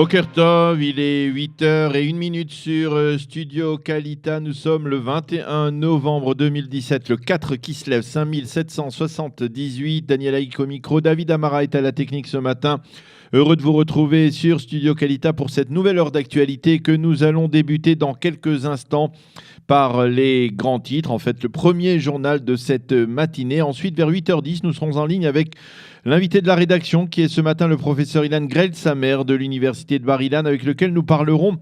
Boker Tov, il est 8h01 sur Studio Kalita. Nous sommes le 21 novembre 2017, le 4 Kislev 5778. Daniel Haïk au micro, David Amara est à la technique ce matin. Heureux de vous retrouver sur Studio Kalita pour cette nouvelle heure d'actualité que nous allons débuter dans quelques instants par les grands titres. En fait, le premier journal de cette matinée. Ensuite, vers 8h10, nous serons en ligne avec l'invité de la rédaction qui est ce matin le professeur Ilan Grelsamer de l'université de Bar-Ilan, avec lequel nous parlerons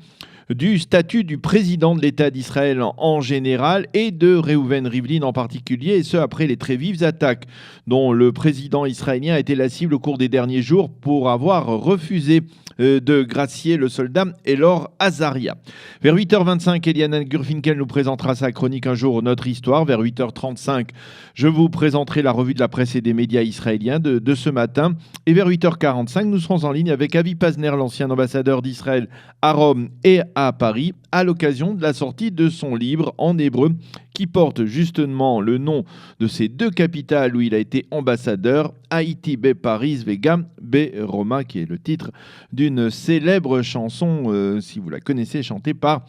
du statut du président de l'État d'Israël en général et de Reuven Rivlin en particulier, et ce après les très vives attaques dont le président israélien a été la cible au cours des derniers jours pour avoir refusé de gracier le soldat Elor Azaria. Vers 8h25, Eliana Gurfinkel nous présentera sa chronique Un jour notre histoire. Vers 8h35, je vous présenterai la revue de la presse et des médias israéliens de ce matin. Et vers 8h45, nous serons en ligne avec Avi Pazner, l'ancien ambassadeur d'Israël à Rome et à Paris, à l'occasion de la sortie de son livre en hébreu qui porte justement le nom de ces deux capitales où il a été ambassadeur, Haïti be Paris vegam be Roma, qui est le titre d'une célèbre chanson, si vous la connaissez, chantée par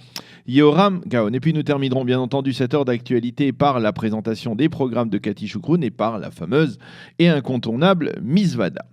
Yoram Gaon. Et puis nous terminerons bien entendu cette heure d'actualité par la présentation des programmes de Cathy Choukroun et par la fameuse et incontournable Mizvada.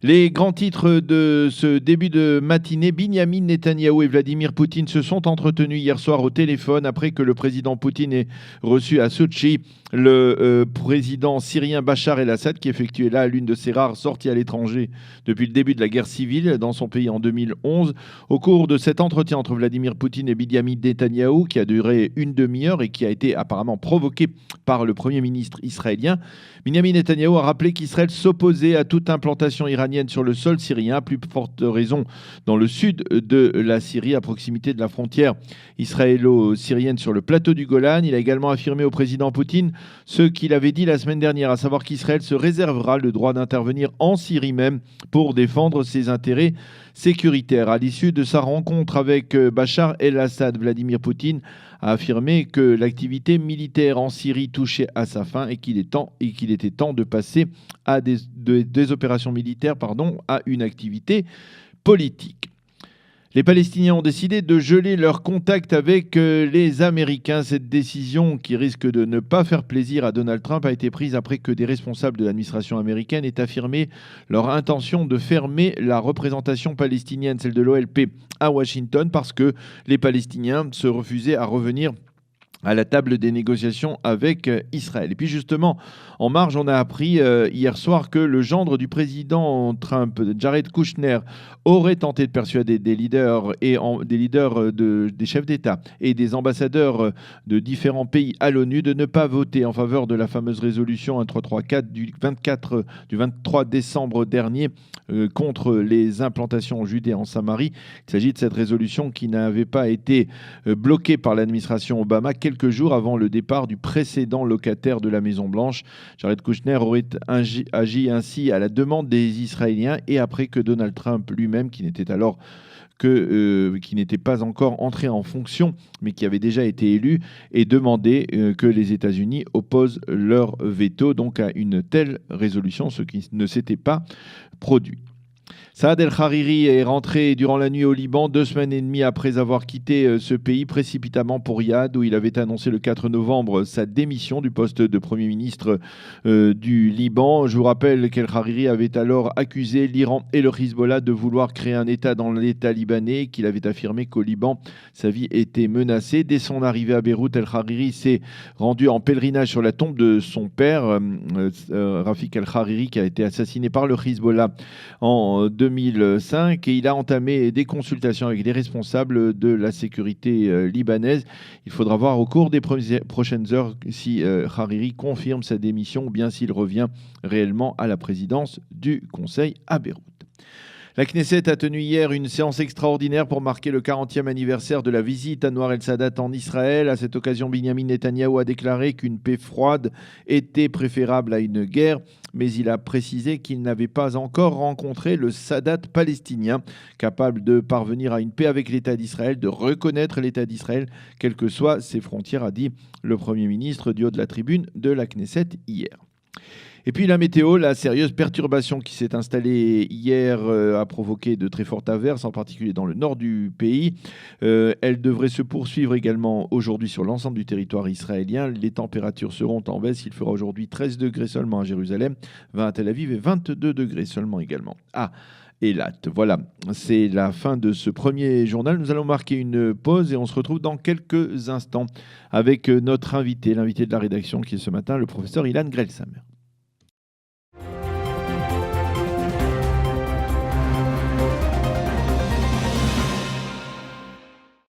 Les grands titres de ce début de matinée, Binyamin Netanyahou et Vladimir Poutine se sont entretenus hier soir au téléphone après que le président Poutine ait reçu à Sochi le président syrien Bachar el-Assad, qui effectuait là l'une de ses rares sorties à l'étranger depuis le début de la guerre civile dans son pays en 2011. Au cours de cet entretien entre Vladimir Poutine et Binyamin Netanyahou, qui a duré une demi-heure et qui a été apparemment provoqué par le Premier ministre israélien, Binyamin Netanyahou a rappelé qu'Israël s'opposait à toute implantation iranienne sur le sol syrien, à plus forte raison dans le sud de la Syrie, à proximité de la frontière israélo-syrienne sur le plateau du Golan. Il a également affirmé au président Poutine ce qu'il avait dit la semaine dernière, à savoir qu'Israël se réservera le droit d'intervenir en Syrie même pour défendre ses intérêts sécuritaires. À l'issue de sa rencontre avec Bachar el-Assad, Vladimir Poutine a affirmé que l'activité militaire en Syrie touchait à sa fin et qu'il était temps de passer à des opérations militaires à une activité politique. Les Palestiniens ont décidé de geler leurs contacts avec les Américains. Cette décision, qui risque de ne pas faire plaisir à Donald Trump, a été prise après que des responsables de l'administration américaine aient affirmé leur intention de fermer la représentation palestinienne, celle de l'OLP, à Washington, parce que les Palestiniens se refusaient à revenir à la table des négociations avec Israël. Et puis justement, en marge, on a appris hier soir que le gendre du président Trump, Jared Kushner, aurait tenté de persuader des leaders des chefs d'État et des ambassadeurs de différents pays à l'ONU de ne pas voter en faveur de la fameuse résolution 1334 du 23 décembre dernier contre les implantations en Judée et en Samarie. Il s'agit de cette résolution qui n'avait pas été bloquée par l'administration Obama quelques jours avant le départ du précédent locataire de la Maison-Blanche. Jared Kushner aurait agi ainsi à la demande des Israéliens et après que Donald Trump lui-même, qui n'était pas encore entré en fonction, mais qui avait déjà été élu, ait demandé que les États-Unis opposent leur veto donc à une telle résolution, ce qui ne s'était pas produit. Saad El-Hariri est rentré durant la nuit au Liban, 2 semaines et demie après avoir quitté ce pays précipitamment pour Riyad, où il avait annoncé le 4 novembre sa démission du poste de Premier ministre du Liban. Je vous rappelle qu'El-Hariri avait alors accusé l'Iran et le Hezbollah de vouloir créer un État dans l'État libanais, qu'il avait affirmé qu'au Liban, sa vie était menacée. Dès son arrivée à Beyrouth, El-Hariri s'est rendu en pèlerinage sur la tombe de son père, Rafik El-Hariri, qui a été assassiné par le Hezbollah en 2005, et il a entamé des consultations avec les responsables de la sécurité libanaise. Il faudra voir au cours des prochaines heures si Hariri confirme sa démission ou bien s'il revient réellement à la présidence du Conseil à Beyrouth. La Knesset a tenu hier une séance extraordinaire pour marquer le 40e anniversaire de la visite d'Anwar el-Sadat en Israël. À cette occasion, Binyamin Netanyahou a déclaré qu'une paix froide était préférable à une guerre, mais il a précisé qu'il n'avait pas encore rencontré le Sadat palestinien, capable de parvenir à une paix avec l'État d'Israël, de reconnaître l'État d'Israël, quelles que soient ses frontières, a dit le Premier ministre du haut de la tribune de la Knesset hier. Et puis la météo, la sérieuse perturbation qui s'est installée hier a provoqué de très fortes averses, en particulier dans le nord du pays. Elle devrait se poursuivre également aujourd'hui sur l'ensemble du territoire israélien. Les températures seront en baisse. Il fera aujourd'hui 13 degrés seulement à Jérusalem, 20 à Tel Aviv et 22 degrés seulement également. Ah, Eilat. Voilà, c'est la fin de ce premier journal. Nous allons marquer une pause et on se retrouve dans quelques instants avec notre invité, l'invité de la rédaction qui est ce matin, le professeur Ilan Grelsam.